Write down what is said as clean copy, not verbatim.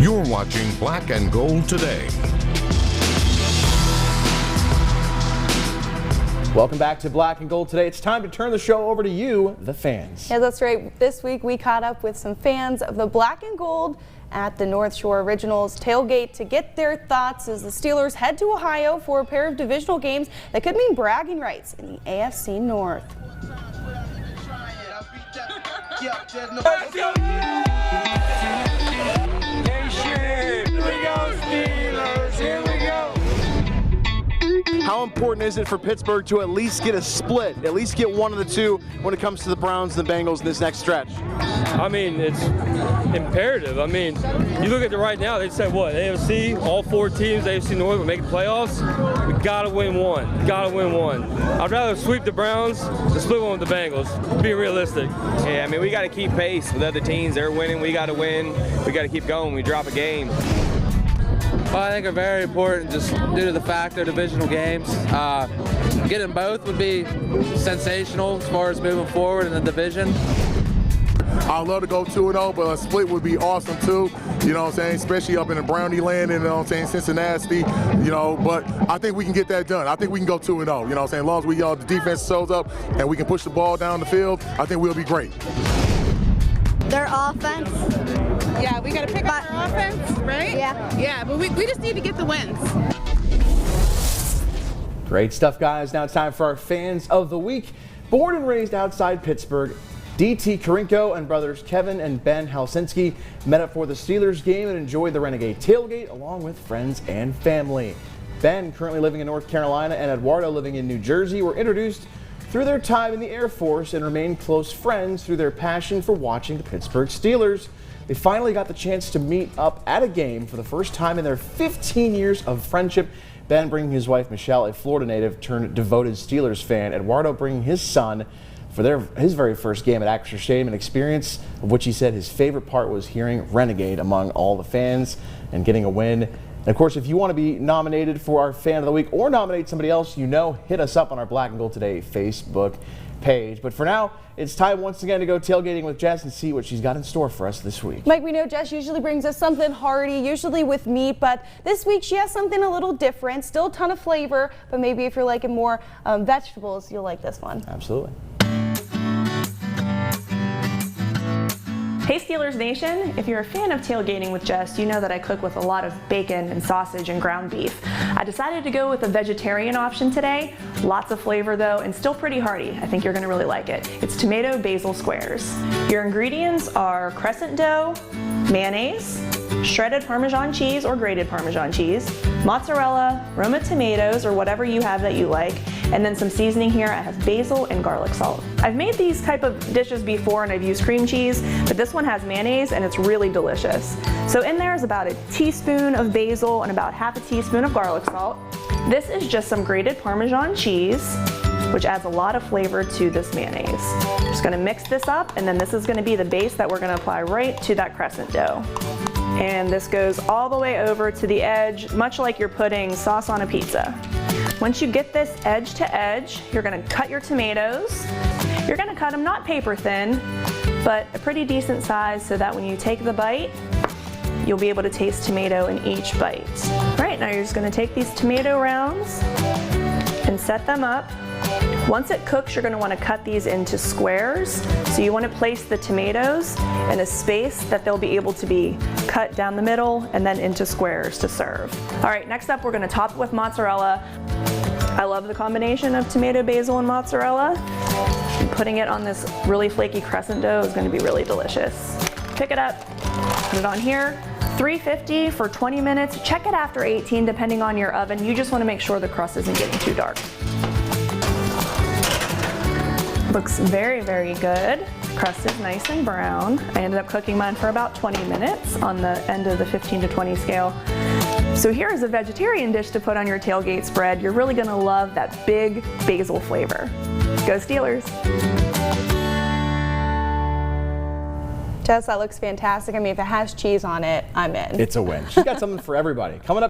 You're watching Black and Gold Today. Welcome back to Black and Gold Today. It's time to turn the show over to you, the fans. Yeah, that's right. This week we caught up with some fans of the Black and Gold at the North Shore Originals tailgate to get their thoughts as the Steelers head to Ohio for a pair of divisional games that could mean bragging rights in the AFC North. How important is it for Pittsburgh to at least get a split, at least get one of the two when it comes to the Browns and the Bengals in this next stretch? I mean, it's imperative. I mean, you look at it right now, they said what, AFC, all four teams, AFC North, will make the playoffs. We gotta win one, gotta win one. I'd rather sweep the Browns than split one with the Bengals, being realistic. Yeah, I mean, we gotta keep pace with other teams. They're winning, we gotta win. We gotta keep going, we drop a game. Well, I think are very important just due to the fact they're divisional games. Getting both would be sensational as far as moving forward in the division. I'd love to go 2-0, but a split would be awesome too. You know what I'm saying? Especially up in the Brownie land and, you know what I'm saying, Cincinnati, you know, but I think we can get that done. I think we can go 2-0, you know what I'm saying? As long as the defense shows up and we can push the ball down the field, I think we'll be great. Their offense. Yeah, we got to pick up our offense, right? Yeah. Yeah, but we just need to get the wins. Great stuff, guys. Now it's time for our Fans of the Week. Born and raised outside Pittsburgh, D.T. Karinko and brothers Kevin and Ben Helsinski met up for the Steelers game and enjoyed the Renegade tailgate along with friends and family. Ben, currently living in North Carolina, and Eduardo, living in New Jersey, were introduced through their time in the Air Force and remain close friends through their passion for watching the Pittsburgh Steelers. They finally got the chance to meet up at a game for the first time in their 15 years of friendship. Ben bringing his wife Michelle, a Florida native turned devoted Steelers fan. Eduardo bringing his son for his very first game at Acrisure Stadium, an experience of which he said his favorite part was hearing Renegade among all the fans and getting a win. And of course, if you want to be nominated for our Fan of the Week or nominate somebody else you know, hit us up on our Black and Gold Today Facebook page. But for now, it's time once again to go tailgating with Jess and see what she's got in store for us this week. Mike, we know Jess usually brings us something hearty, usually with meat, but this week she has something a little different. Still a ton of flavor, but maybe if you're liking more vegetables, you'll like this one. Absolutely. Hey Steelers Nation, if you're a fan of tailgating with Jess, you know that I cook with a lot of bacon and sausage and ground beef. I decided to go with a vegetarian option today. Lots of flavor though, and still pretty hearty. I think you're gonna really like it. It's tomato basil squares. Your ingredients are crescent dough, mayonnaise, shredded Parmesan cheese or grated Parmesan cheese, mozzarella, Roma tomatoes or whatever you have that you like, and then some seasoning here. I have basil and garlic salt. I've made these type of dishes before and I've used cream cheese, but this one has mayonnaise and it's really delicious. So in there is about a teaspoon of basil and about half a teaspoon of garlic salt. This is just some grated Parmesan cheese, which adds a lot of flavor to this mayonnaise. Just gonna mix this up, and then this is gonna be the base that we're gonna apply right to that crescent dough. And this goes all the way over to the edge, much like you're putting sauce on a pizza. Once you get this edge to edge, you're gonna cut your tomatoes. You're gonna cut them not paper thin, but a pretty decent size so that when you take the bite, you'll be able to taste tomato in each bite. All right, now you're just gonna take these tomato rounds and set them up. Once it cooks, you're gonna wanna cut these into squares. So you wanna place the tomatoes in a space that they'll be able to be cut down the middle and then into squares to serve. All right, next up, we're gonna top it with mozzarella. I love the combination of tomato, basil, and mozzarella. And putting it on this really flaky crescent dough is gonna be really delicious. Pick it up, put it on here. 350 for 20 minutes. Check it after 18 depending on your oven. You just wanna make sure the crust isn't getting too dark. Looks very, very good. Crust is nice and brown. I ended up cooking mine for about 20 minutes on the end of the 15 to 20 scale. So here is a vegetarian dish to put on your tailgate spread. You're really gonna love that big basil flavor. Go Steelers! Jess, that looks fantastic. I mean, if it has cheese on it, I'm in. It's a win. She's got something for everybody. Coming up.